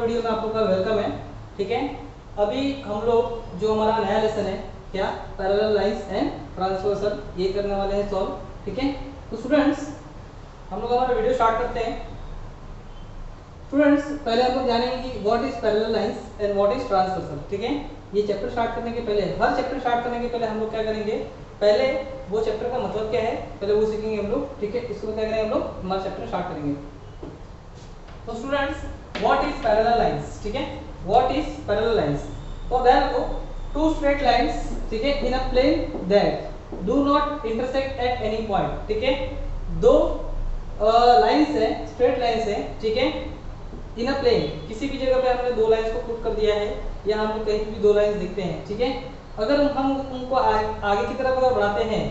Video में आप लोग का वेलकम है। ठीक है, अभी हम लोग जो हमारा नया लेसन है क्या, पैरेलल लाइंस एंड ट्रांसवर्सल, ये करने वाले हैं सॉल्व। ठीक है, तो स्टूडेंट्स हम लोग हमारा वीडियो स्टार्ट करते हैं। स्टूडेंट्स पहले हम लोग जानेंगे कि what is parallel lines and what is transversal. ठीक है, ये चैप्टर स्टार्ट करने के पहले, हर चैप्टर स्टार्ट करने के पहले हम लोग क्या करेंगे, पहले वो चैप्टर का मतलब क्या है पहले वो सीखेंगे हम लोग। ठीक है, इसको क्या करेंगे हम लोग, हमारा चैप्टर स्टार्ट करेंगे। तो students what is parallel lines, ठीक है, व्हाट इज पैरेलल लाइंस। तो there are two straight lines, ठीक है, in a plane that do not intersect at any point. ठीक है, दो लाइंस है, स्ट्रेट लाइंस है, ठीक है, इन अ प्लेन, किसी भी जगह पे हमने दो लाइंस को पुट कर दिया है या हम लोग कहीं भी दो लाइंस देखते हैं। ठीक है, अगर हम उनको आगे की तरफ अगर बढ़ाते हैं,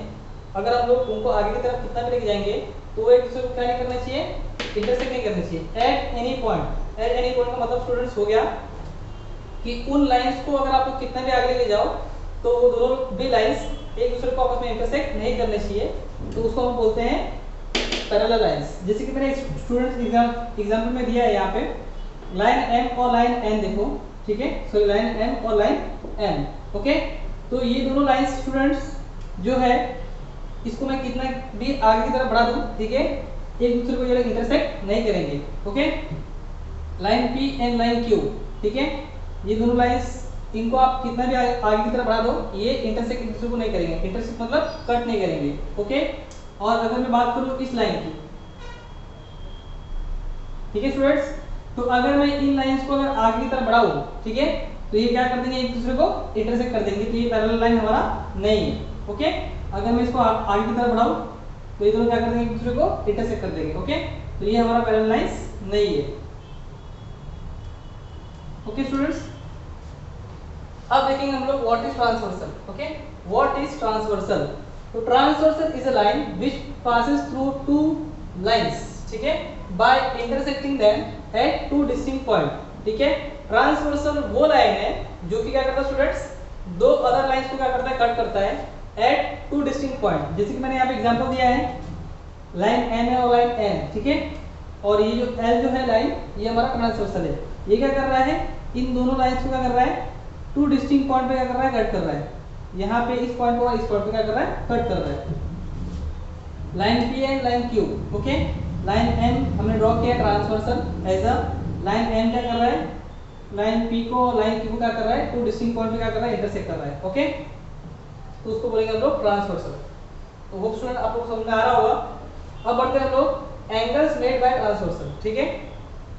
अगर हम लोग उनको आगे की तरफ कितना भी लेके जाएंगे तो वो एक दूसरे को क्या नहीं करना चाहिए, इंटरसेक्ट नहीं करना चाहिए eight any point. Eight any point का मतलब स्टूडेंट्स हो गया कि उन लाइंस को अगर आप लोग कितना भी आगे लेके जाओ तो वो दोनों भी लाइंस एक दूसरे को आपस में इंटरसेक्ट नहीं करने चाहिए, तो उसको हम बोलते हैं पैरेलल लाइंस। जैसे कि मैंने स्टूडेंट्स एग्जांपल में दिया है यहाँ पे लाइन एम और लाइन एन, देखो, ठीक है, सॉरी लाइन एम और लाइन एन। ओके, तो ये दोनों लाइंस स्टूडेंट्स जो है इसको मैं कितना भी आगे की तरफ बढ़ा दूं, ठीक है, एक दूसरे को ये लोग इंटरसेक्ट नहीं करेंगे। Okay, line P and line Q, ठीक है, ये दोनों लाइंस इनको आप कितना भी आगे की तरफ बढ़ा दो ये इंटरसेक्ट एक दूसरे को नहीं करेंगे, इंटरसेक्ट मतलब कट नहीं करेंगे। ओके, और अगर मैं बात करूं इस लाइन की, ठीक है स्टूडेंट्स, तो अगर मैं इन लाइंस को अगर आगे की तरफ बढ़ाऊं, ठीक है, तो ये क्या कर देंगे, एक दूसरे को इंटरसेक्ट कर देंगे, तो ये पैरेलल लाइन हमारा नहीं है। ओके, अगर मैं इसको आगे की तरफ बढ़ाऊं तो ये दोनों क्या कर देंगे, एक दूसरे को इंटरसेक्ट कर देंगे। ओके, तो ये हमारा पैरेलल लाइंस नहीं है। ओके स्टूडेंट्स, अब देखेंगे हम लोग what is transversal. Okay, what is transversal. तो transversal is a line which passes through two lines, ठीक है, by intersecting them at two distinct point. ठीक है, ट्रांसवर्सल वो लाइन है जो कि क्या करता है स्टूडेंट्स, दो अदर लाइंस को क्या करता है, कट करता है एट टू डिस्टिंक्ट पॉइंट। जैसे कि मैंने यहाँ पे एग्जांपल दिया है लाइन एन है और लाइन एन, ठीक है, और ये जो एल जो है लाइन, ये हमारा ट्रांसवर्सल है। ये क्या कर रहा है, इन दोनों लाइंस को क्या कर रहा है, टू डिस्टिंक्ट पॉइंट पे क्या कर रहा है, कट कर रहा है। यहाँ पे इस पॉइंट को और इस पॉइंट पे क्या कर रहा है, कट कर रहा है। Line P and line Q, okay, line M हमने ड्रॉ किया transversal as uh, line M क्या कर रहा है, लाइन पी को लाइन क्यू क्या कर रहा है, टू डिस्टिंक्ट पॉइंट पे क्या कर रहा है, इंटरसेक्ट कर रहा है। ओके, तो उसको बोलेंगे हम लोग ट्रांसवर्सल। तो होप स्टूडेंट आप लोग समझ में आ रहा होगा। अब बढ़ते हैं हम लोग एंगल्स मेड बाय ट्रांसवर्सल। ठीक है,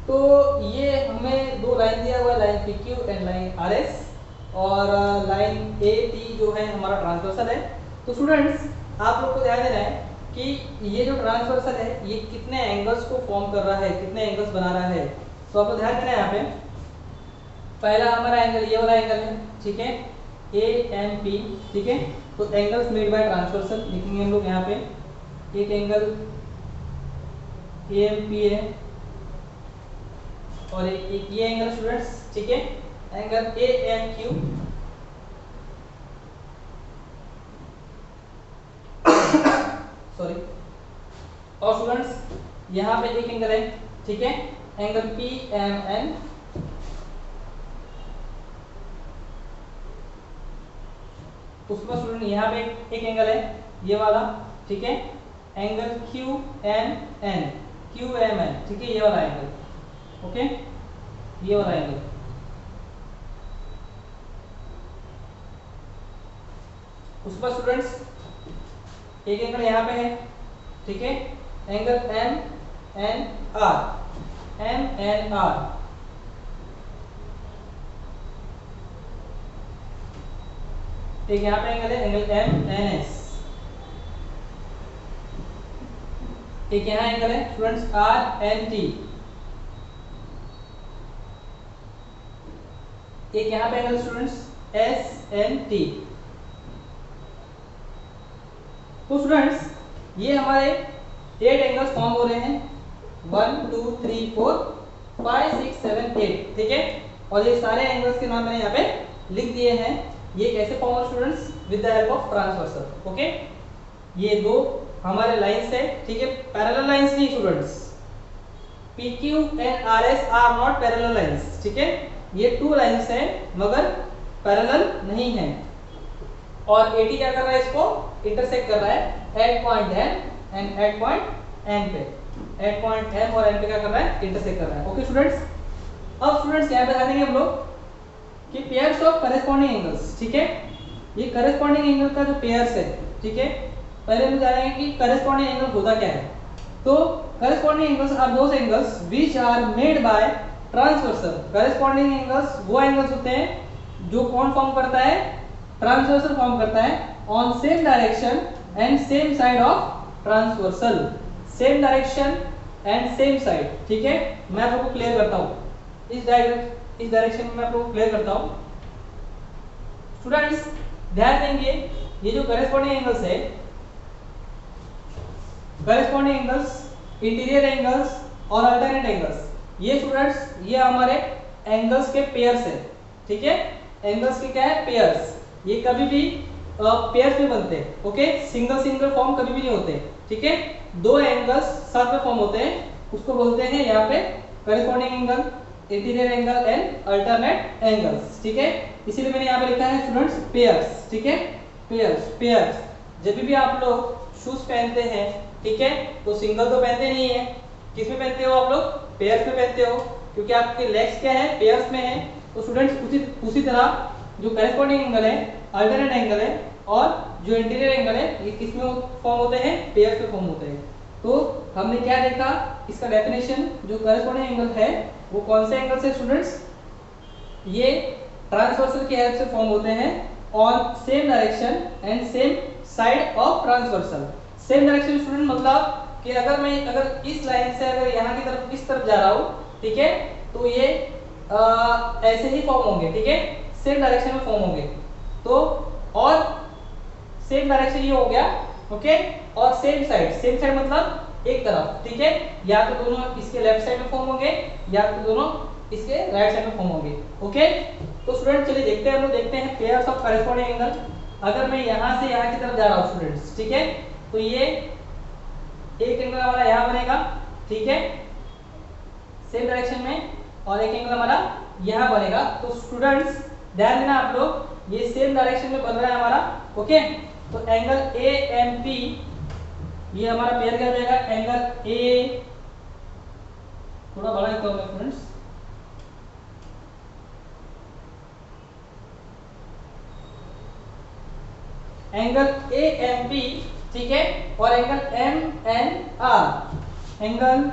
तो ये हमें दो लाइन दिया हुआ है, line P Q and line R S, और लाइन ए टी जो है हमारा ट्रांसवर्सल है। तो स्टूडेंट्स आप लोग को ध्यान देना है कि ये जो ट्रांसवर्सल है ये कितने एंगल्स को फॉर्म कर रहा है, कितने एंगल्स बना रहा है। तो आपको ध्यान देना है यहाँ पे पहला हमारा एंगल ये वाला एंगल है, ठीक है, ए एम पी, ठीक है, तो एंगल्स मेड बाय ट्रांसवर्सल लिखेंगे हम लोग यहाँ पे, एक एंगल ए एम पी है और एक ये एंगल स्टूडेंट्स, ठीक है, angle A M Q, sorry, और स्टूडेंट्स यहाँ पे एक एंगल है, ठीक है, एंगल पी एम एन, उसके बाद स्टूडेंट यहाँ पे एक एंगल है ये वाला, ठीक है, angle Q M N, Q M N, ठीक है, ये वाला एंगल। ओके, ये वाला एंगल। उसके बाद स्टूडेंट्स एक एंगल यहाँ पे है, ठीक है, angle M N R, M N R, एक यहाँ पे एंगल है एंगल एम एन एस, एक यहाँ एंगल है स्टूडेंट्स आर एन टी, एक यहाँ पे angle students S N T. तो स्टूडेंट्स ये हमारे 8 एंगल्स फॉर्म हो रहे हैं, 1 2 3 4 5 6 7 8, ठीक है, और ये सारे एंगल्स के नाम मैंने यहाँ पे लिख दिए हैं। ये कैसे फॉर्म हो students, with the help of transversal. Okay, ये दो हमारे लाइंस है, ठीक है, पैरेलल लाइंस नहीं students, P PQ and RS are not parallel lines, ठीक है, ये टू लाइंस हैं मगर पैरेलल नहीं है। और AT क्या कर रहा है, इसको इंटरसेक्ट कर रहा है at point M and at point N पे, एट पॉइंट M और N पे क्या कर रहा है, इंटरसेक्ट कर रहा है। ओके स्टूडेंट्स, अब स्टूडेंट्स यहाँ पे ध्यान देंगे हम लोग कि पेयर्स ऑफ करेस्पॉन्डिंग एंगल्स, ठीक है, ये करेस्पॉन्डिंग एंगल का जो पेयर्स है, ठीक है, पहले हम जानेंगे कि करेस्पॉन्डिंग एंगल होता क्या है। तो corresponding angles are those angles which are made by transversal. Corresponding angles वो एंगल्स होते हैं जो कौन फॉर्म करता है, ट्रांसवर्सल फॉर्म करता है on same direction and same side of transversal, same direction and same side, ठीक है। मैं आपको क्लियर करता हूं इस डायरेक्शन में, मैं आपको क्लियर करता हूं। स्टूडेंट्स ध्यान देंगे, ये जो करेस्पॉन्डिंग एंगल्स है, करेस्पॉन्डिंग एंगल्स, इंटीरियर एंगल्स और अल्टरनेट एंगल्स, ये स्टूडेंट्स ये हमारे एंगल्स के पेयर्स है, ठीक है। एंगल्स के क्या है, पेयर्स। ये कभी भी पेयर्स में बनते हैं, ओके, सिंगल सिंगल फॉर्म कभी भी नहीं होते, ठीक है। दो एंगल्स साथ में फॉर्म होते हैं, उसको बोलते हैं यहाँ पे corresponding angle, interior angle and alternate angles, ठीक है। इसीलिए मैंने यहाँ पे लिखा है स्टूडेंट्स पेयर्स, ठीक है, पेयर्स। पेयर्स जब भी आप लोग शूज पहनते हैं, ठीक है, तो सिंगल तो पहनते नहीं है, किस में पहनते हो आप लोग, पेयर्स में पहनते हो, क्योंकि आपके लेग्स क्या है, पेयर्स में है। तो स्टूडेंट्स उसी तरह जो करेस्पॉन्डिंग एंगल है, अल्टरनेट एंगल है और जो इंटीरियर एंगल है, ये किस में फॉर्म होते हैं, पेयर्स में फॉर्म होते हैं। तो हमने क्या देखा, इसका डेफिनेशन, जो करेस्पॉन्डिंग एंगल है वो कौन से एंगल से स्टूडेंट्स, ये ट्रांसवर्सल की हेल्प से फॉर्म होते हैं on same direction and same side of transversal. Same direction student मतलब कि अगर इस लाइन से अगर यहाँ की तरफ इस तरफ जा रहा हूँ, ठीक है, तो ये ऐसे ही फॉर्म होंगे, ठीक है, सेम डायरेक्शन में फॉर्म होंगे। तो और सेम डायरेक्शन ये हो गया, ओके, और सेम साइड मतलब एक तरफ, ठीक है, या तो दोनों इसके लेफ्ट साइड में फॉर्म होंगे या तो दोनों इसके राइट साइड में फॉर्म होंगे, ओके। तो स्टूडेंट चलिए देखते हैं, हम लोग देखते हैं पेयर्स ऑफ करेस्पॉन्डिंग एंगल। अगर मैं यहाँ से यहाँ की तरफ जा रहा हूँ स्टूडेंट्स, ठीक है, तो ये एक एंगल हमारा यहाँ बनेगा, ठीक है, सेम डायरेक्शन में, और एक एंगल हमारा यहाँ बनेगा। तो स्टूडेंट्स ध्यान देना आप लोग, ये सेम डायरेक्शन में बन रहा है हमारा, ओके। तो एंगल AMP, ये हमारा पेयर क्या हो जाएगा, एंगल ए, थोड़ा बड़ा लिखता हूँ मैं स्टूडेंट्स, एंगल AMP, ठीक है, और एंगल MNR, एंगल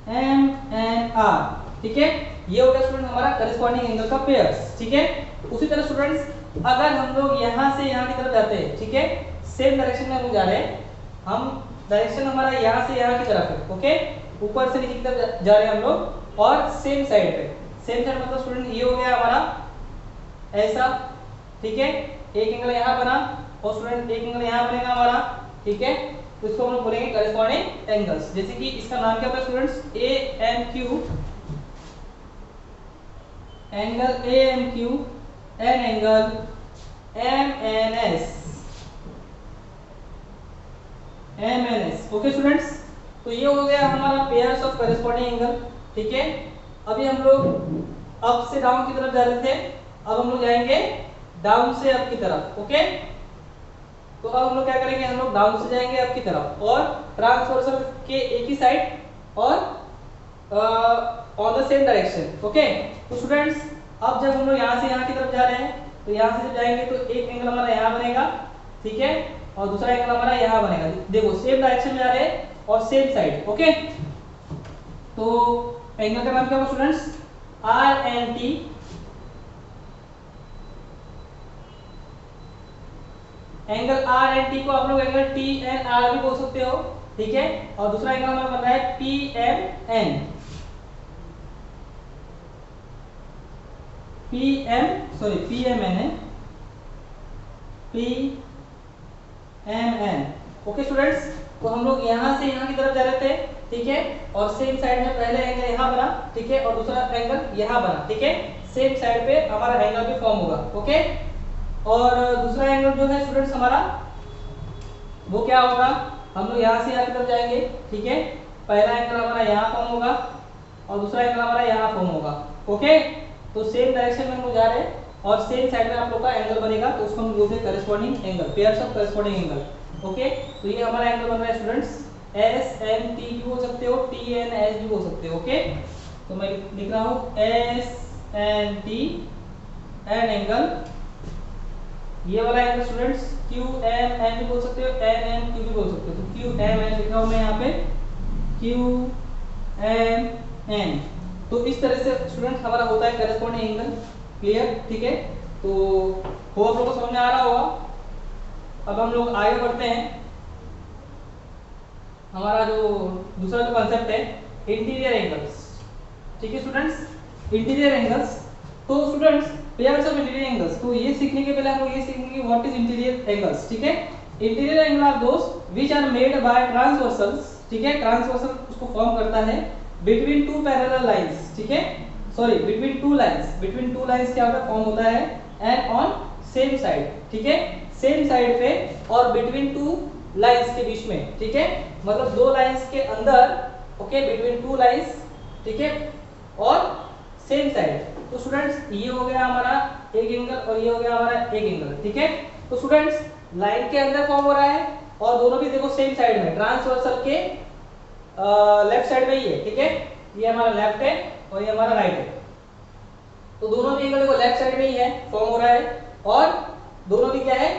MNR, ठीक है, ये हो गया स्टूडेंट हमारा करेस्पॉन्डिंग एंगल का पेयर्स, ठीक है। उसी तरह स्टूडेंट्स अगर हम लोग यहाँ से यहाँ की तरफ जाते हैं, ठीक है, सेम डायरेक्शन में हम जा रहे हैं, हम डायरेक्शन हमारा यहाँ से यहाँ की तरफ है, ओके, ऊपर से नीचे की तरफ जा रहे हैं हम लोग, और सेम साइड पे, सेम साइड मतलब स्टूडेंट ये हो गया हमारा ऐसा, ठीक है, एक एंगल यहाँ बना और स्टूडेंट एक एंगल यहाँ बनेगा हमारा, ठीक है। तो इसको हम लोग बोलेंगे करेस्पॉन्डिंग एंगल्स। जैसे कि इसका नाम क्या होगा students, AMQ, angle AMQ and angle MNS, okay students. तो ये हो गया हमारा पेयर्स ऑफ करेस्पॉन्डिंग एंगल, ठीक है। अभी हम लोग अप से डाउन की तरफ जा रहे थे, अब हम लोग जाएंगे डाउन से अप की तरफ, ओके। तो अब हम लोग क्या करेंगे, हम लोग डाउन से जाएंगे अप की तरफ और ट्रांसवर्सल के एक ही साइड और on the same direction, okay. तो स्टूडेंट्स अब जब हम लोग यहाँ से यहाँ की तरफ जा रहे हैं, तो यहाँ से जब जाएंगे तो एक एंगल हमारा यहाँ बनेगा, ठीक है, और दूसरा एंगल हमारा यहाँ बनेगा। देखो सेम डायरेक्शन में जा रहे हैं और सेम साइड, ओके। तो एंगल का नाम क्या होगा स्टूडेंट्स, RNT, एंगल RNT को आप लोग एंगल TNR भी बोल सकते हो, ठीक है। और दूसरा एंगल हमारा बन रहा है PMN, PMN है, PMN, ओके स्टूडेंट्स। तो हम लोग यहाँ से यहाँ की तरफ जा रहे थे, ठीक है, और सेम साइड में पहले एंगल यहाँ बना, ठीक है, और दूसरा एंगल यहाँ बना, ठीक है, सेम साइड पे हमारा एंगल भी फॉर्म होगा, ओके। और दूसरा एंगल जो है स्टूडेंट्स हमारा वो क्या होगा, हम लोग यहाँ से यहाँ की तरफ जाएंगे, ठीक है, पहला एंगल हमारा यहाँ फॉर्म होगा और दूसरा एंगल हमारा यहाँ फॉर्म होगा। ओके, तो सेम डायरेक्शन में हम लोग जा रहे हैं और सेम साइड में आप लोग का एंगल बनेगा, तो उसको हम बोलते हैं corresponding angle, pairs of corresponding angle. Okay, तो ये हमारा एंगल बन रहा है स्टूडेंट्स, एस एन टी भी हो सकते हो, टी एन एस भी हो सकते हो। ओके, तो मैं लिख रहा हूँ S N T N angle, ये वाला angle students Q M N भी बोल सकते हो, एन एम क्यू भी बोल सकते हो। तो क्यू एम एन लिखा हूँ मैं यहाँ पे, क्यू एम एन। तो इस तरह से स्टूडेंट्स हमारा होता है करस्पॉन्डिंग एंगल। क्लियर, ठीक है, तो हो आप लोगों को समझ में आ रहा होगा। अब हम लोग आगे बढ़ते हैं, हमारा जो दूसरा जो कॉन्सेप्ट है इंटीरियर एंगल्स। ठीक है स्टूडेंट्स, इंटीरियर एंगल्स। तो students pairs of interior angles, तो ये सीखने के पहले हम लोग ये सीखेंगे व्हाट इज इंटीरियर एंगल्स। ठीक है, interior angle are those which are made by transversals. ठीक है, ट्रांसवर्सल उसको फॉर्म करता है बिटवीन टू पैरेलल लाइंस। ठीक है, sorry between two lines, between two lines क्या होता है, फॉर्म होता है एंड ऑन सेम साइड। ठीक है, सेम साइड पे और बिटवीन टू लाइंस के बीच में। ठीक है, मतलब दो लाइंस के अंदर, ओके, बिटवीन टू लाइंस, ठीक है, और सेम साइड। तो स्टूडेंट्स ये हो गया हमारा एक एंगल और ये हो गया हमारा एक एंगल। ठीक है, तो स्टूडेंट्स लाइन के अंदर फॉर्म हो रहा है और दोनों भी देखो सेम साइड में, ट्रांसवर्सल के लेफ्ट साइड में ही है। ठीक है, ये हमारा लेफ्ट है और ये हमारा राइट है, तो दोनों भी एंगल देखो लेफ्ट साइड में ही है, फॉर्म हो रहा है और दोनों भी क्या है,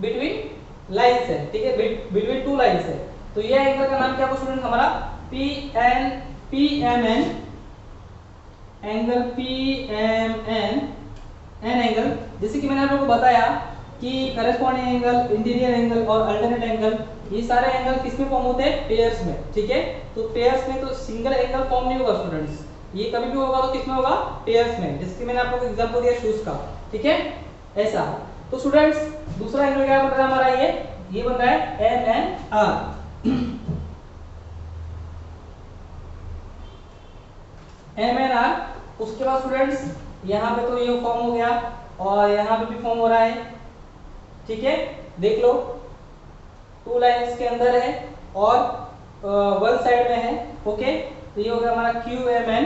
बिटवीन लाइंस है। ठीक है, बिटवीन टू लाइंस है। तो ये एंगल का नाम क्या है स्टूडेंट, हमारा P M N angle, P M N angle. जैसे कि मैंने आप लोगों को बताया कि करस्पॉन्डिंग एंगल, इंटीरियर एंगल और अल्टरनेट एंगल, ये सारे एंगल किस में फॉर्म होते हैं, पेयर्स में। ठीक है, तो पेयर्स में तो सिंगल एंगल फॉर्म नहीं होगा स्टूडेंट्स, ये कभी भी होगा तो किस में होगा, पेयर्स में। जैसे कि मैंने आप लोगों को एग्जांपल दिया शूज का। ठीक है, ऐसा। तो स्टूडेंट्स दूसरा एंगल क्या बन रहा है हमारा, ये बन रहा है M N R, M N R. उसके बाद स्टूडेंट्स यहाँ पे तो ये फॉर्म हो गया और यहाँ पे भी फॉर्म हो रहा है। ठीक है, देख लो टू लाइंस के अंदर है और वन साइड में है। ओके, तो ये हो गया हमारा Q M N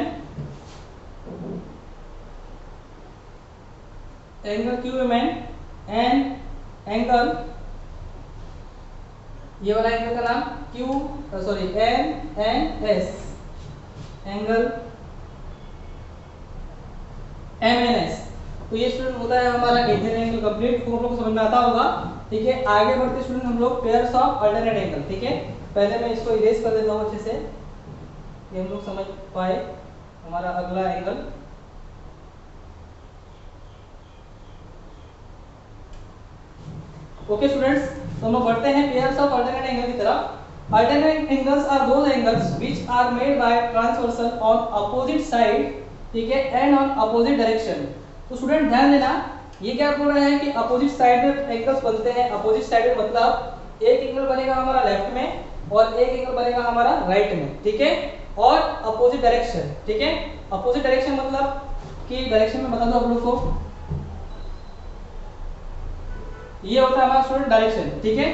angle, Q M N and angle, ये वाला एंगल का नाम Q, sorry M N S angle, M N S. तो ये स्टूडेंट होता है हमारा इंटीरियर एंगल कंप्लीट, तो हम लोग को समझ में आता होगा। ठीक है, आगे बढ़ते स्टूडेंट हम लोग पेयर्स ऑफ अल्टरनेट एंगल। ठीक है, पहले मैं इसको इरेज कर देता हूँ अच्छे से, ये हम लोग समझ पाए हमारा अगला एंगल। ओके स्टूडेंट्स, तो हम लोग बढ़ते हैं पेयर्स ऑफ अल्टरनेट एंगल की तरफ। Alternate angles are those angles which are made by transversal on opposite side. ठीक है, एंड ऑन अपोजिट डायरेक्शन। तो स्टूडेंट ध्यान देना, ये क्या बोल रहा है कि अपोजिट साइड में एंगल्स बनते हैं। अपोजिट साइड मतलब एक एंगल बनेगा हमारा लेफ्ट में और एक एंगल बनेगा हमारा राइट में। ठीक है, और अपोजिट डायरेक्शन। ठीक है, अपोजिट डायरेक्शन मतलब कि डायरेक्शन में बता दो आप लोग को, ये होता है हमारा स्टूडेंट डायरेक्शन। ठीक है,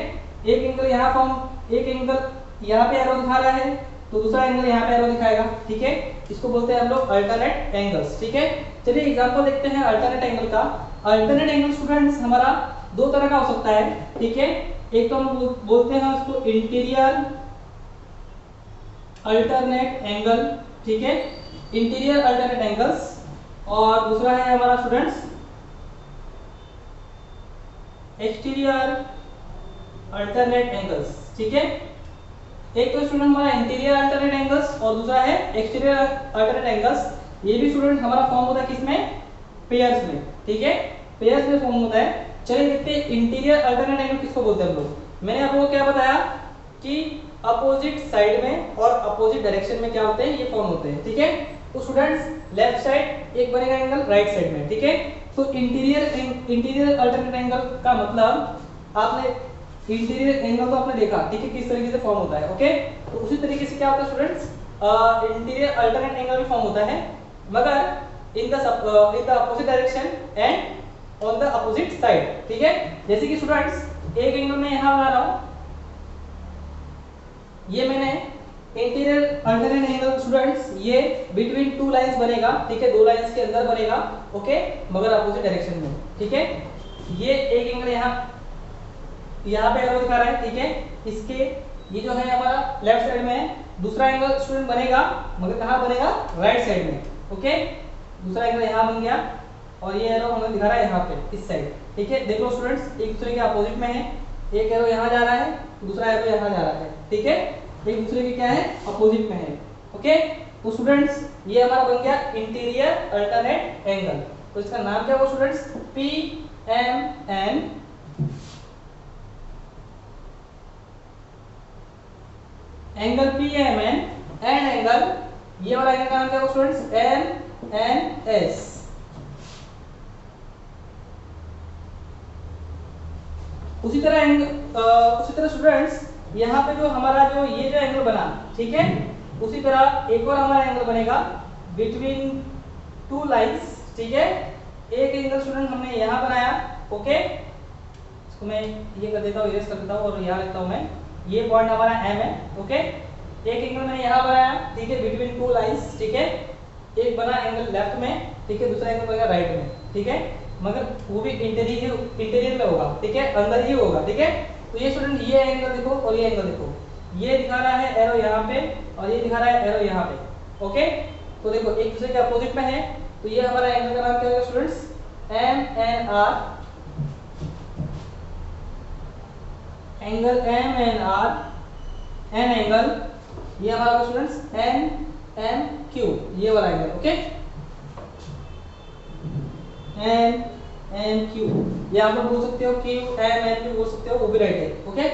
एक एंगल यहाँ फॉर्म, एक एंगल यहाँ पे एरो दिखा रहा है तो दूसरा एंगल यहाँ पे एरो दिखाएगा। ठीक है, इसको बोलते हैं हम लोग अल्टरनेट एंगल्स। ठीक है, चलिए एग्जांपल देखते हैं अल्टरनेट एंगल का। अल्टरनेट एंगल स्टूडेंट्स हमारा दो तरह का हो सकता है। ठीक है, एक तो हम बोलते हैं उसको इंटीरियर अल्टरनेट एंगल। ठीक है, इंटीरियर अल्टरनेट एंगल्स, और दूसरा है हमारा स्टूडेंट्स एक्सटीरियर अल्टरनेट एंगल्स। ठीक है, एक तो स्टूडेंट हमारा इंटीरियर अल्टरनेट एंगल्स और दूसरा है एक्सटीरियर अल्टरनेट एंगल्स। ये भी स्टूडेंट हमारा फॉर्म होता है किसमें, पेयर्स में। ठीक है, पेयर्स में फॉर्म होता है। चलिए देखते हैं इंटीरियर अल्टरनेट एंगल किसको बोलते हैं हम लोग। मैंने आप लोगों को क्या बताया कि अपोजिट साइड में और अपोजिट डायरेक्शन में क्या होते हैं, ये फॉर्म होते हैं। ठीक है, तो स्टूडेंट्स लेफ्ट साइड एक बनेगा एंगल राइट साइड में। ठीक है, तो इंटीरियर अल्टरनेट एंगल का मतलब आपने इंटीरियर एंगल तो आपने देखा। ठीक है, किस तरीके से फॉर्म होता है। ओके, तो उसी तरीके से क्या होता है स्टूडेंट्स, इंटीरियर अल्टरनेट एंगल भी फॉर्म होता है, मगर in the opposite direction and on the opposite side. ठीक है, जैसे कि स्टूडेंट्स एक एंगल में यहां बना रहा हूं, ये मैंने इंटीरियर अल्टरनेट एंगल स्टूडेंट्स ये बिटवीन टू लाइंस बनेगा, ठीक है, दो लाइंस के अंदर बनेगा, ओके, मगर अपोजिट डायरेक्शन में, ठीक है। ये एक एंगल यहाँ पे एरो दिखा रहा है, ठीक है, इसके ये जो है हमारा लेफ्ट साइड में है, दूसरा एंगल स्टूडेंट बनेगा मगर कहाँ बनेगा, राइट साइड में, ओके। दूसरा एंगल यहाँ बन गया और ये एरो हमें दिखा रहा है यहाँ पे इस साइड, ठीक है। देख लो स्टूडेंट्स एक दूसरे के अपोजिट में है, एक एरो यहाँ जा रहा है, दूसरा एरो यहाँ जा रहा है, ठीक है, एक दूसरे के क्या है, अपोजिट में है, ओके। तो स्टूडेंट्स ये हमारा बन गया इंटीरियर अल्टरनेट एंगल। तो इसका नाम क्या होगा students, P M N angle, P M N and angle, ये वाला एंगल का नाम क्या होगा स्टूडेंट्स, एम एन एस। उसी तरह स्टूडेंट्स यहाँ पे जो हमारा जो ये जो एंगल बना, ठीक है, उसी तरह एक और हमारा एंगल बनेगा बिटवीन टू लाइंस, ठीक है। एक एंगल स्टूडेंट हमने यहाँ बनाया, ओके, इसको मैं ये कर देता हूँ, इरेज कर देता हूँ और यहाँ लिखता हूँ मैं, ये पॉइंट हमारा एम है, ओके। एक एंगल मैंने यहाँ बनाया, ठीक है, बिटवीन टू लाइंस, ठीक है, एक बना एंगल लेफ्ट में, ठीक है, दूसरा एंगल बनेगा राइट में, ठीक है, मगर वो भी इंटीरियर में होगा, ठीक है, अंदर ही होगा, ठीक है। तो ये स्टूडेंट ये एंगल देखो और ये एंगल देखो, ये दिखा रहा है एरो यहाँ पे और ये दिखा रहा है एरो यहाँ पे, ओके। तो देखो एक दूसरे के अपोजिट में है, तो ये हमारा एंगल का नाम क्या होगा students, M N R, angle M N R N angle, ये हमारा स्टूडेंट्स एन एम क्यू, ये वाला angle, okay, N M Q, ये आप लोग बोल सकते हो, क्यू एम एन क्यू बोल सकते हो, वो भी राइट है, ओके।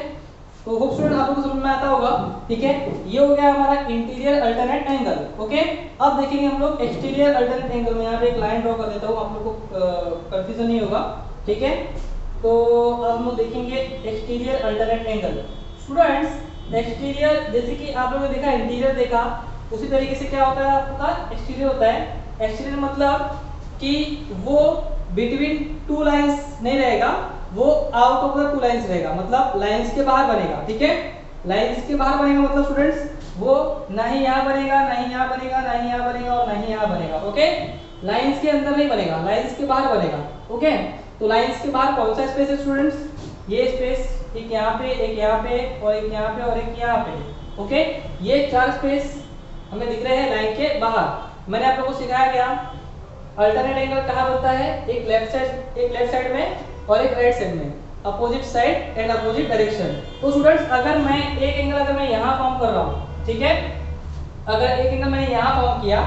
तो होप स्टूडेंट आप लोगों को समझ में आता होगा, ठीक है। ये हो गया हमारा इंटीरियर अल्टरनेट एंगल, ओके। अब देखेंगे हम लोग एक्सटीरियर अल्टरनेट एंगल में, यहाँ पे एक लाइन ड्रॉ कर देता हूँ, आप लोग को कंफ्यूजन नहीं होगा, ठीक है। तो अब हम लोग देखेंगे exterior alternate angle. Students exterior, जैसे कि आप लोगों ने देखा इंटीरियर देखा, उसी तरीके से क्या होता है आपका एक्सटीरियर होता है। एक्सटीरियर मतलब कि वो बिटवीन टू लाइंस नहीं रहेगा, वो out of the two lines रहेगा, मतलब लाइंस के बाहर बनेगा, ठीक है। लाइंस के बाहर बनेगा मतलब स्टूडेंट्स वो ना ही यहाँ बनेगा, ना ही यहाँ बनेगा, ना ही यहाँ बनेगा और ना ही यहाँ बनेगा, ओके। लाइंस के अंदर नहीं बनेगा, लाइंस के बाहर बनेगा, ओके। तो लाइंस के बाहर कौन सा स्पेस है स्टूडेंट्स, ये स्पेस, एक यहाँ पे, एक यहाँ पे और एक यहाँ पे और एक यहाँ पे, ओके। ये चार स्पेस हमें दिख रहे हैं लाइन के बाहर। मैंने आप लोगों को सिखाया क्या, अल्टरनेट एंगल कहाँ बनता है, एक लेफ्ट साइड में और एक राइट साइड में, opposite side and opposite direction. तो स्टूडेंट्स अगर मैं एक एंगल अगर मैं यहाँ फॉर्म कर रहा हूँ, ठीक है, अगर एक एंगल मैंने यहाँ फॉर्म किया,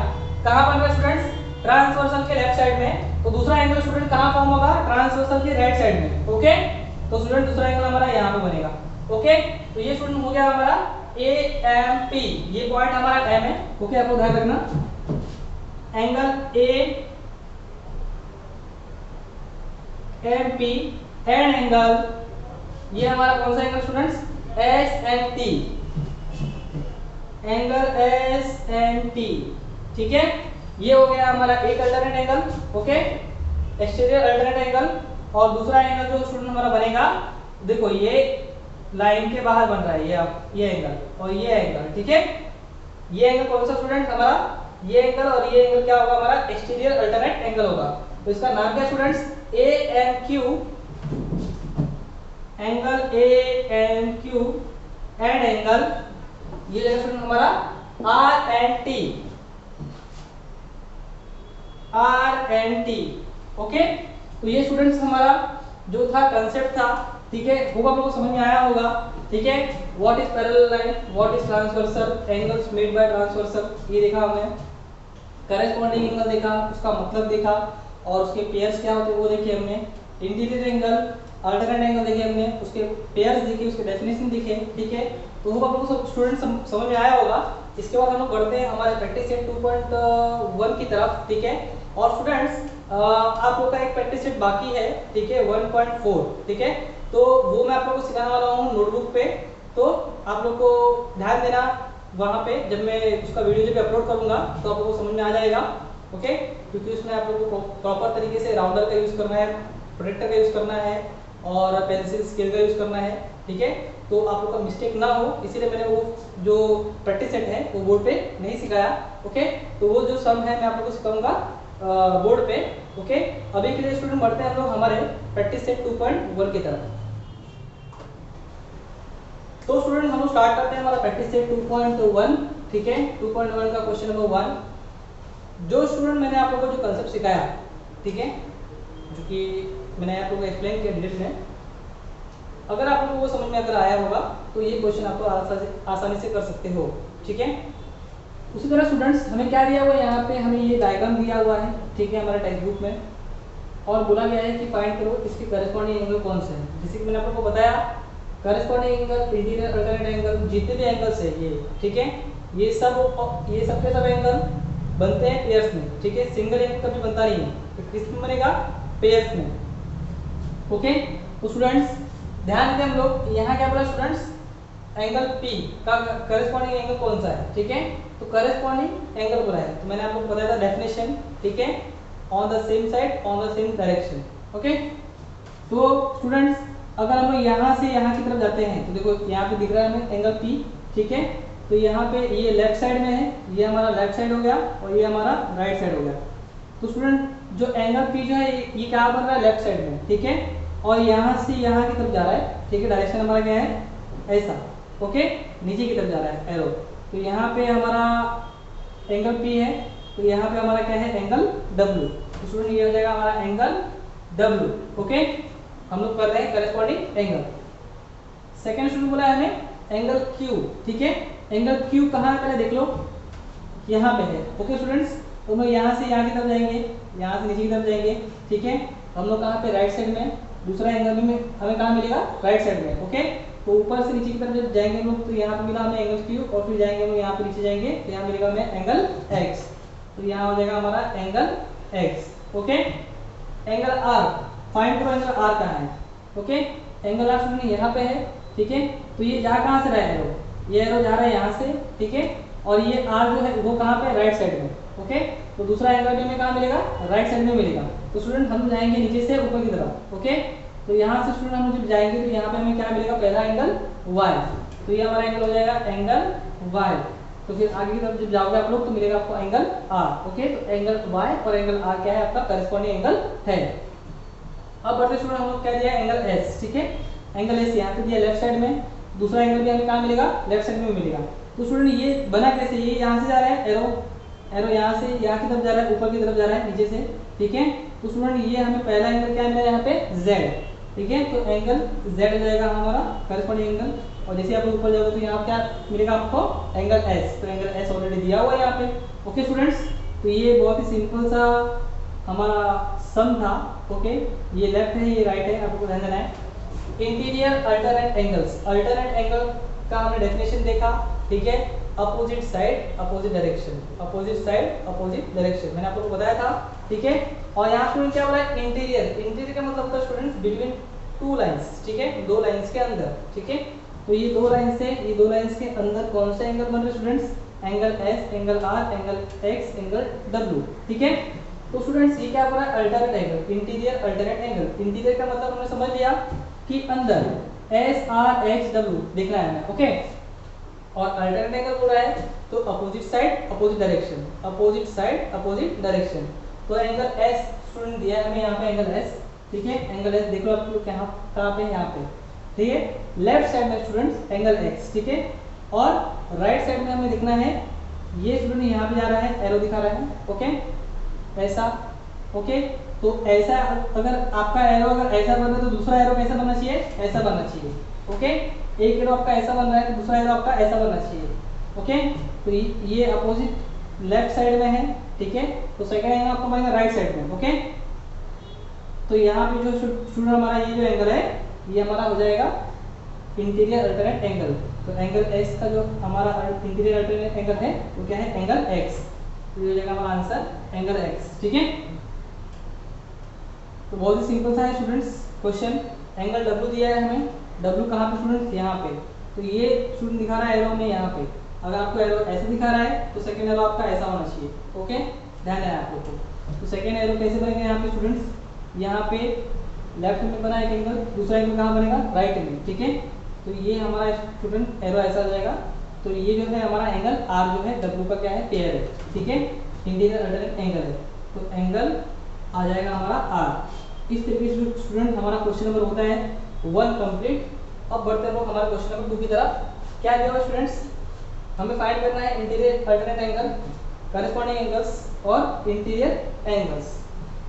कहाँ बन रहा है स्टूडेंट्स, ट्रांसवर्सल के लेफ्ट साइड में, तो दूसरा एंगल स्टूडेंट कहाँ फॉर्म होगा, ट्रांसवर्सल के राइट साइड में, ओके। तो स्टूडेंट दूसरा एंगल हमारा यहाँ पे बनेगा, ओके। तो ये स्टूडेंट हो गया हमारा ए एम पी, ये पॉइंट हमारा एम है, ओके, आपको ध्यान रखना। Angle A M P and angle, ये हमारा कौन सा angle students, S N T, angle S N T, ठीक है। ये हो गया हमारा एक alternate angle, okay, exterior alternate angle. और दूसरा एंगल जो स्टूडेंट हमारा बनेगा, देखो ये लाइन के बाहर बन रहा है, ये एंगल और ये एंगल, ठीक है। ये एंगल कौन सा स्टूडेंट हमारा, ये एंगल और ये एंगल क्या होगा हमारा, एक्सटीरियर अल्टरनेट एंगल होगा। तो इसका नाम क्या students, A N Q, angle A N Q and angle, ये जगह स्टूडेंट हमारा R N T, R N T, okay. तो ये स्टूडेंट्स हमारा जो था कंसेप्ट था, ठीक है, होगा आप लोगों को समझ में आया होगा, ठीक है। What is parallel line, what is transversal, angles made by transversal, ये देखा हमने, करेस्पॉन्डिंग एंगल देखा, उसका मतलब देखा और उसके पेयर्स क्या होते हैं वो देखे हमने, इंटीरियर एंगल, अल्टरनेट एंगल देखे हमने, उसके पेयर्स देखे, उसके डेफिनेशन देखे, ठीक है। तो होगा आप लोगों को स्टूडेंट समझ में आया होगा। इसके बाद हम लोग बढ़ते हैं हमारे प्रैक्टिस सेट 2.1 की तरफ, ठीक है। और स्टूडेंट्स आप लोग का एक प्रैक्टिस सेट बाकी है, ठीक है, 1.4, ठीक है। तो वो मैं आप लोगों को सिखाने वाला हूँ नोटबुक पे, तो आप लोग को ध्यान देना वहाँ पे, जब मैं उसका वीडियो जब अपलोड करूँगा तो आप लोगों को समझ में आ जाएगा, ओके। क्योंकि उसमें आप लोगों को प्रॉपर तरीके से राउंडर का यूज़ करना है, प्रोटेक्टर का यूज़ करना है और पेंसिल स्केल का यूज़ करना है, ठीक है। तो आप लोग का मिस्टेक ना हो, इसीलिए मैंने वो जो प्रैक्टिस सेट है वो बोर्ड पे नहीं सिखाया। ओके, तो वो जो सम है मैं आप लोग को सिखाऊंगा बोर्ड पे। ओके, अभी के लिए स्टूडेंट बढ़ते हैं हम लोग हमारे प्रैक्टिस सेट 2.1 की तरफ। तो स्टूडेंट हम लोग स्टार्ट करते हैं हमारा प्रैक्टिस सेट 2.1। ठीक है, 2.1 का क्वेश्चन नंबर 1। जो स्टूडेंट मैंने आप लोगों को जो कंसेप्ट सिखाया, ठीक है, जो कि मैंने आप लोगों को एक्सप्लेन किया डिटेल में, अगर आप लोगों को वो समझ में अगर आया होगा तो ये क्वेश्चन आप लोग आसानी से कर सकते हो। ठीक है, उसी तरह स्टूडेंट्स हमें क्या दिया हुआ है, यहाँ पे हमें ये डायग्राम दिया हुआ है, ठीक है, हमारे टेक्स्ट बुक में, और बोला गया है कि फाइंड करो इसके करस्पॉन्डिंग एंगल कौन से हैं। जैसे कि मैंने आप लोगों को बताया, corresponding angle, interior alternate angle, जितने भी एंगल्स है ये, ठीक है, ये सब के सब एंगल बनते हैं पेयर्स में। ठीक है, सिंगल एंगल कभी बनता नहीं है, तो किस में बनेगा, पेयर्स में। ओके, तो स्टूडेंट्स ध्यान दें हम लोग, यहाँ क्या बोला स्टूडेंट्स, एंगल P का करस्पॉन्डिंग एंगल कौन सा है। ठीक है, तो करस्पॉन्डिंग एंगल बोला है, तो मैंने आप लोग को बताया था डेफिनेशन, ठीक है, on the same side on the same direction. Okay, तो स्टूडेंट्स अगर हम लोग यहाँ से यहाँ की तरफ जाते हैं तो देखो यहाँ पे दिख रहा है हमें एंगल P। ठीक है, तो यहाँ पे ये लेफ्ट साइड में है, ये हमारा लेफ्ट साइड हो गया और ये हमारा राइट साइड हो गया। तो स्टूडेंट जो एंगल P जो है ये क्या बन रहा है, लेफ्ट साइड में। ठीक है, और यहाँ से यहाँ की तरफ जा रहा है। ठीक है, डायरेक्शन हमारा क्या है, ऐसा। ओके, नीचे की तरफ जा रहा है एरो। तो यहाँ पे हमारा एंगल P है, तो यहाँ पे हमारा क्या है, एंगल W। तो स्टूडेंट ये हो जाएगा हमारा एंगल W। ओके, हम लोग कर रहे हैं करस्पॉन्डिंग एंगल। सेकंड स्टूडेंट बोला है हमें एंगल Q। ठीक है, एंगल Q कहाँ है पहले देख लो, यहाँ पे है। ओके स्टूडेंट्स, तो हम लोग यहाँ से यहाँ की तरफ जाएंगे, यहाँ से नीचे की तरफ जाएंगे। ठीक है, हम लोग कहाँ पे, राइट साइड में, दूसरा एंगल में हमें कहाँ मिलेगा, राइट साइड में। ओके, तो ऊपर से नीचे की तरफ जब जाएंगे हम लोग तो यहाँ पे मिला हमें एंगल Q, और फिर जाएंगे हम लोग यहाँ पे नीचे जाएंगे तो यहाँ मिलेगा हमें एंगल X। तो यहाँ हो जाएगा हमारा angle X। Okay, angle R, find करो एंगल R कहाँ है। ओके, एंगल R स्टूडेंट यहाँ पे है। ठीक है, तो ये जा कहाँ से रहा है एरो, ये एरो जा रहा है यहाँ से। ठीक है, और ये R जो है वो कहाँ पे, राइट साइड में। ओके, तो दूसरा एंगल भी हमें कहाँ मिलेगा, राइट साइड में मिलेगा। तो स्टूडेंट हम जाएंगे नीचे से ऊपर की तरफ। ओके, तो यहाँ से स्टूडेंट हम जब जाएंगे तो यहाँ पे हमें क्या मिलेगा, पहला एंगल Y। तो ये हमारा एंगल हो जाएगा एंगल Y। तो फिर आगे की तरफ जब जाओगे आप लोग तो मिलेगा आपको एंगल R। ओके, तो एंगल Y और एंगल R क्या है, आपका करस्पॉन्डिंग एंगल है। अब बढ़ते स्टूडेंट हम लोग क्या दिया, एंगल S। ठीक है, एंगल S यहाँ पे दिया लेफ्ट साइड में, दूसरा एंगल भी हमें कहाँ मिलेगा, लेफ्ट साइड में मिलेगा। तो स्टूडेंट ये बना कैसे, ये यहाँ से जा रहा है एरो यहाँ से यहाँ की तरफ जा रहा है, ऊपर की तरफ जा रहा है नीचे से। ठीक है, तो स्टूडेंट ये हमें पहला एंगल क्या मिला यहाँ पे, Z। ठीक है, तो एंगल Z हो जाएगा हमारा करस्पॉन्डिंग एंगल, और जैसे आप ऊपर जाओगे तो यहाँ क्या मिलेगा आपको, एंगल S। तो एंगल S ऑलरेडी दिया हुआ है यहाँ पे। ओके स्टूडेंट्स, तो ये बहुत ही सिंपल सा हमारा सम था। ओके, ये लेफ्ट है ये राइट है, आपको ध्यान देना है। Interior alternate angles, alternate angle का हमने डेफिनेशन देखा। ठीक है, opposite side opposite direction, opposite side opposite direction मैंने आप लोगों को बताया था। ठीक है, और यहाँ स्टूडेंट क्या बोला है, इंटीरियर, इंटीरियर का मतलब होता है स्टूडेंट्स बिटवीन टू लाइंस। ठीक है, दो लाइंस के अंदर। ठीक है, तो ये दो लाइंस है, ये दो लाइंस के अंदर कौन सा एंगल बन रहा है students, angle S, angle R, angle X, angle W। ठीक है, तो स्टूडेंट्स ये क्या बोला है, alternate angle, interior alternate angle. Interior का मतलब हमने समझ लिया कि अंदर S, R, X, W देखना है हमें। ओके, और अल्टरनेट एंगल बोल रहा है तो opposite side opposite direction, opposite side opposite direction. तो एंगल S स्टूडेंट दिया है हमें यहाँ पे एंगल S। ठीक है, एंगल S देख लो आप लोग कहाँ पे, यहाँ पे। ठीक है, लेफ्ट साइड में स्टूडेंट्स एंगल X। ठीक है, और राइट साइड में हमें दिखना है, ये स्टूडेंट यहाँ पे जा रहा है, एरो दिखा रहा है। ओके, ऐसा। ओके, तो ऐसा अगर आपका एरो अगर ऐसा बन रहा है तो दूसरा एरो कैसा बनना चाहिए, ऐसा बनना चाहिए। ओके, एक एरो आपका ऐसा बन रहा है तो दूसरा एरो आपका ऐसा बनना चाहिए। ओके, तो ये अपोजिट लेफ्ट साइड में है। ठीक है, तो सेकंड एंगल आपको बनेगा राइट साइड में। ओके, तो यहाँ पे जो स्टूडेंट हमारा ये जो एंगल है ये हमारा हो जाएगा इंटीरियर अल्टरनेट एंगल। तो एंगल X का जो हमारा इंटीरियर अल्टरनेट एंगल है वो क्या है, एंगल X। तो ये हो जाएगा हमारा आंसर एंगल X। ठीक है, तो बहुत ही सिंपल सा है स्टूडेंट्स क्वेश्चन। एंगल W दिया है हमें, W कहाँ पे स्टूडेंट्स, यहाँ पे। तो ये स्टूडेंट दिखा रहा है एरो में यहाँ पे, अगर आपको एरो ऐसे दिखा रहा है तो सेकंड एरो आपका ऐसा होना चाहिए। ओके, ध्यान है आप लोग को। तो सेकंड एरो कैसे बनेगा यहाँ पे स्टूडेंट्स, यहाँ पे लेफ्ट में बना एक एंगल, दूसरा एंगल कहाँ बनेगा, राइट में। ठीक है, तो ये हमारा स्टूडेंट एरो ऐसा आ जाएगा। तो ये जो है हमारा एंगल आर जो है डब्ल्यू का क्या है, पेयर है, ठीक है, इंटीरियर अल्टरनेट एंगल है। तो एंगल आ जाएगा हमारा आर। इस तरीके से स्टूडेंट हमारा क्वेश्चन नंबर होता है 1 कंप्लीट। अब बढ़ते हैं लोग हमारे क्वेश्चन नंबर 2 की तरफ। क्या दिया हुआ स्टूडेंट्स, हमें फाइंड करना है interior alternate angle, corresponding angles और इंटीरियर एंगल्स।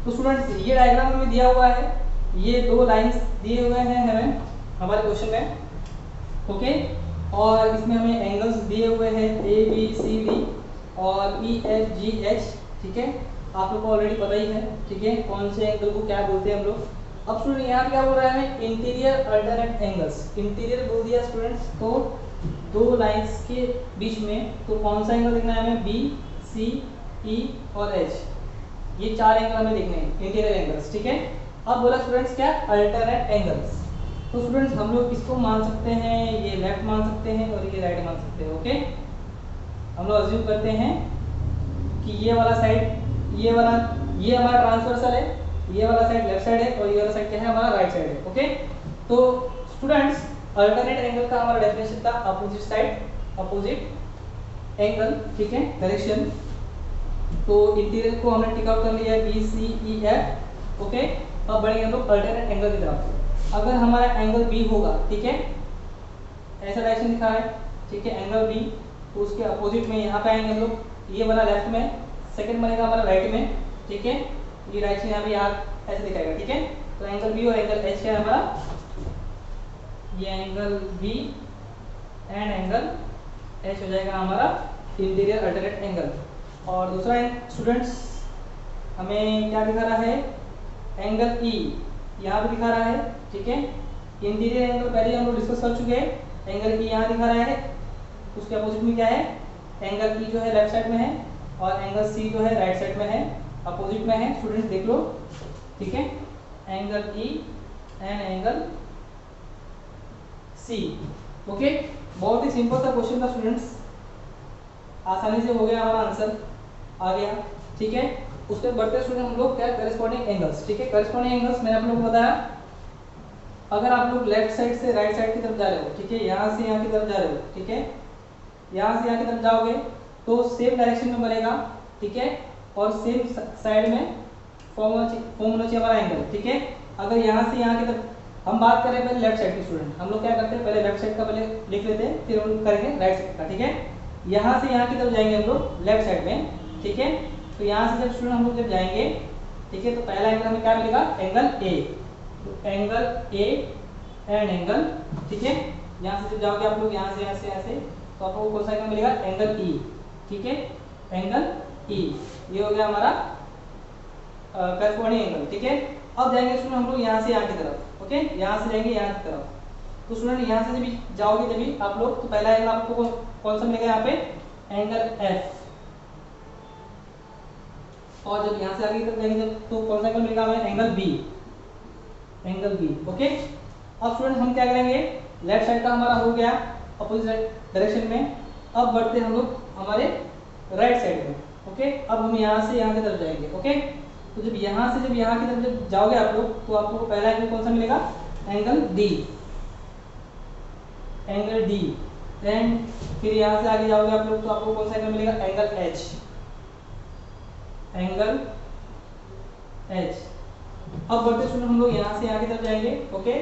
तो स्टूडेंट्स ये डायग्राम हमें दिया हुआ है, ये 2 लाइंस दिए हुए हैं हमें हमारे क्वेश्चन में, ओके। और इसमें हमें एंगल्स दिए हुए हैं ए बी सी डी और ई एफ जी एच, ठीक है, आप लोग को ऑलरेडी पता ही है, ठीक है, कौन से एंगल को क्या बोलते हैं हम लोग। अब स्टूडेंट यहाँ क्या बोल रहा है हमें, इंटीरियर अल्टरनेट एंगल्स, इंटीरियर बोल दिया स्टूडेंट्स, तो 2 लाइंस के बीच में तो कौन सा एंगल देखना है हमें, बी सी ई और एच, ये 4 एंगल हमें देखने हैं इंटीरियर एंगल्स, ठीक है। अब बोला स्टूडेंट्स क्या, अल्टरनेट एंगल्स। तो स्टूडेंट्स हम लोग इसको मान सकते हैं, ये लेफ्ट मान सकते हैं और ये राइट मान सकते हैं, ओके। हम लोग अज्यूम करते हैं कि ये वाला साइड, ये हमारा ट्रांसवर्सल है, ये वाला साइड लेफ्ट साइड है और ये वाला साइड क्या है, हमारा राइट साइड है, ओके। तो स्टूडेंट्स अल्टरनेट एंगल का हमारा डेफिनेशन था अपोजिट साइड, अपोजिट एंगल, ठीक है, डायरेक्शन। तो इंटीरियर को हमने टिक आउट कर लिया है B C E F, okay. अब बढ़ेंगे हम लोग अल्टरनेट एंगल की तरफ। अगर हमारा एंगल बी होगा, ठीक है, ऐसा डायरेक्शन दिखा है, ठीक है, एंगल बी, तो उसके अपोजिट में यहाँ पे आएंगे हम लोग, ये वाला लेफ्ट में, सेकंड बनेगा हमारा राइट में, ठीक है, ये डायरेक्शन यहाँ पे यार ऐसे दिखाएगा, ठीक है। तो एंगल बी और एंगल एच क्या है हमारा, ये angle B and angle H हो जाएगा हमारा इंटीरियर अल्टरनेट एंगल। और दूसरा स्टूडेंट्स हमें क्या दिखा रहा है, एंगल ई यहाँ पे दिखा रहा है, ठीक है। इंटीरियर एंगल पहले हम लोग डिस्कस कर चुके हैं, एंगल ई यहाँ दिखा रहा है, उसके अपोजिट में क्या है, एंगल ई जो है लेफ्ट साइड में है और एंगल सी जो है राइट साइड में है, अपोजिट में है, स्टूडेंट्स देख लो, ठीक है, angle E and angle C, okay. बहुत ही सिंपल सा क्वेश्चन था स्टूडेंट्स, आसानी से हो गया हमारा आंसर आ गया, ठीक है। उसके बढ़ते स्टूडेंट हम लोग क्या, करस्पॉन्डिंग एंगल्स, ठीक है। करस्पॉन्डिंग एंगल्स मैंने आप लोगों को बताया, अगर आप लोग लेफ्ट साइड से राइट साइड की तरफ जा रहे हो, ठीक है, यहाँ से यहाँ की तरफ जा रहे हो, ठीक है, यहाँ से यहाँ की तरफ जाओगे तो सेम डायरेक्शन में बनेगा, ठीक है, और सेम साइड में फॉर्म होना चाहिए हमारा एंगल, ठीक है। अगर यहाँ से यहाँ की तरफ हम बात करें पहले लेफ्ट साइड की स्टूडेंट, हम लोग क्या करते हैं, पहले लेफ्ट साइड का पहले लिख लेते हैं, फिर हम करेंगे राइट साइड का, ठीक है। यहाँ से यहाँ की तरफ जाएंगे हम लोग लेफ्ट साइड में, ठीक है। तो यहाँ से जब स्टूडेंट हम लोग जब जाएंगे, ठीक है, तो पहला एंगल हमें क्या मिलेगा, एंगल ए, तो एंगल ए एंड एंगल, ठीक है। यहाँ से जब जाओगे आप लोग यहाँ से तो आपको कौन सा एंगल मिलेगा, एंगल ई, ठीक है, एंगल ई, ये हो गया हमारा करस्पॉन्डिंग एंगल, ठीक है। अब जाएंगे स्टूडेंट हम लोग यहाँ से यहाँ की तरफ, ओके, यहाँ से जाएंगे यहाँ की तरफ। तो स्टूडेंट यहाँ से जब जाओगे जब भी आप लोग, तो पहला एंगल आपको कौन सा मिलेगा यहाँ पे, एंगल एफ, और जब यहाँ से आगे की तरफ जाएंगे जब तो कौन सा एंगल मिलेगा हमें, angle B, angle B, okay. अब स्टूडेंट हम क्या करेंगे, लेफ्ट साइड का हमारा हो गया अपोजिट डायरेक्शन में। अब बढ़ते हम लोग हमारे राइट साइड में, ओके। अब हम यहाँ से यहाँ की तरफ जाएंगे, ओके। तो जब यहाँ से जब यहाँ की तरफ जब जाओगे आप लोग, तो आपको पहला एंगल कौन सा मिलेगा, angle D, angle D. And फिर यहाँ से आगे जाओगे आप लोग तो आपको कौन सा एंगल मिलेगा, एंगल एच, एंगल एच। अब बढ़ते स्टूडेंट हम लोग यहाँ से यहाँ की तरफ जाएंगे, ओके,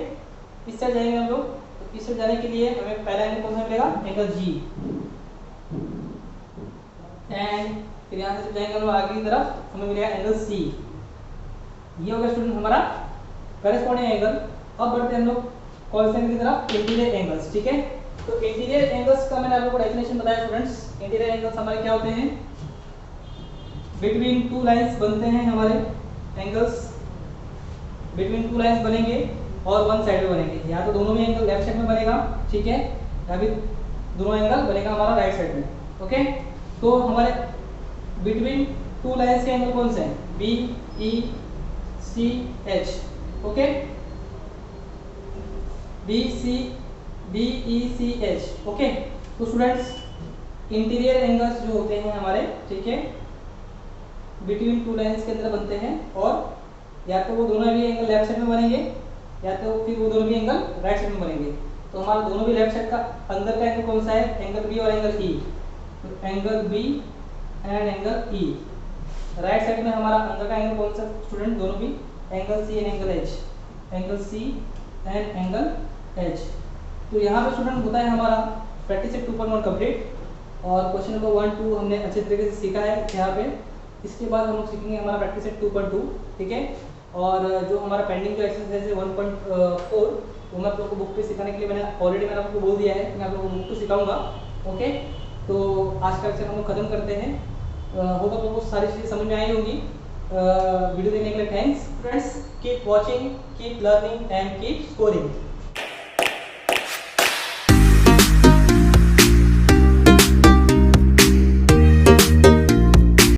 इस साइड जाएंगे हम लोग। तो इस साइड जाने के लिए हमें पहला एंगल कौन सा मिलेगा, एंगल जी। एंड फिर यहाँ से जब जाएंगे हम लोग आगे की तरफ, हमें मिलेगा एंगल सी। ये हो गया स्टूडेंट हमारा करस्पॉन्डिंग एंगल। अब बढ़ते हैं हम लोग कौन से एंगल की तरफ, इंटीरियर एंगल्स, ठीक है। तो इंटीरियर एंगल्स का मैंने आप लोगों को डेफिनेशन बताया स्टूडेंट्स। इंटीरियर एंगल्स हमारे क्या होते हैं, बिटवीन 2 लाइंस बनते हैं हमारे एंगल्स, बिटवीन 2 लाइंस बनेंगे और वन साइड में बनेंगे, या तो दोनों में एंगल लेफ्ट साइड में बनेगा, ठीक है, या फिर दोनों एंगल बनेगा हमारा राइट साइड में, ओके। तो हमारे बिटवीन 2 लाइंस के एंगल कौन से हैं, B E C H, okay, B E C H, okay. तो स्टूडेंट्स इंटीरियर एंगल्स जो होते हैं हमारे, ठीक है, बिटवीन 2 लाइंस के अंदर बनते हैं, और या तो वो दोनों भी एंगल लेफ्ट साइड में बनेंगे या तो फिर वो दोनों भी एंगल राइट साइड में बनेंगे। तो हमारा दोनों भी लेफ्ट साइड का अंदर का एंगल कौन सा है, एंगल बी और एंगल ई, तो angle B and angle E. Right side में हमारा अंदर का एंगल कौन सा स्टूडेंट, दोनों भी angle C and angle H, angle C and angle H. तो यहाँ पे स्टूडेंट होता है हमारा प्रैक्टिस सेट 2.1 कंप्लीट, और क्वेश्चन नंबर 1 2 हमने अच्छे तरीके से सीखा है यहाँ पे। इसके बाद हम लोग सीखेंगे हमारा प्रैक्टिस सेट 2.2, ठीक है। और जो हमारा पेंडिंग जो एक्सरसाइज है 1.4 वो मैं आप लोग को बुक पे सिखाने के लिए मैंने आपको बोल दिया है कि मैं आप लोगों को बुक पे सिखाऊंगा, ओके। तो आज का लेक्चर हम लोग खत्म करते हैं। होप आप लोगों को सारी चीज़ें समझ में आई होगी। वीडियो देखने के लिए thanks friends, keep watching, keep learning and keep scoring.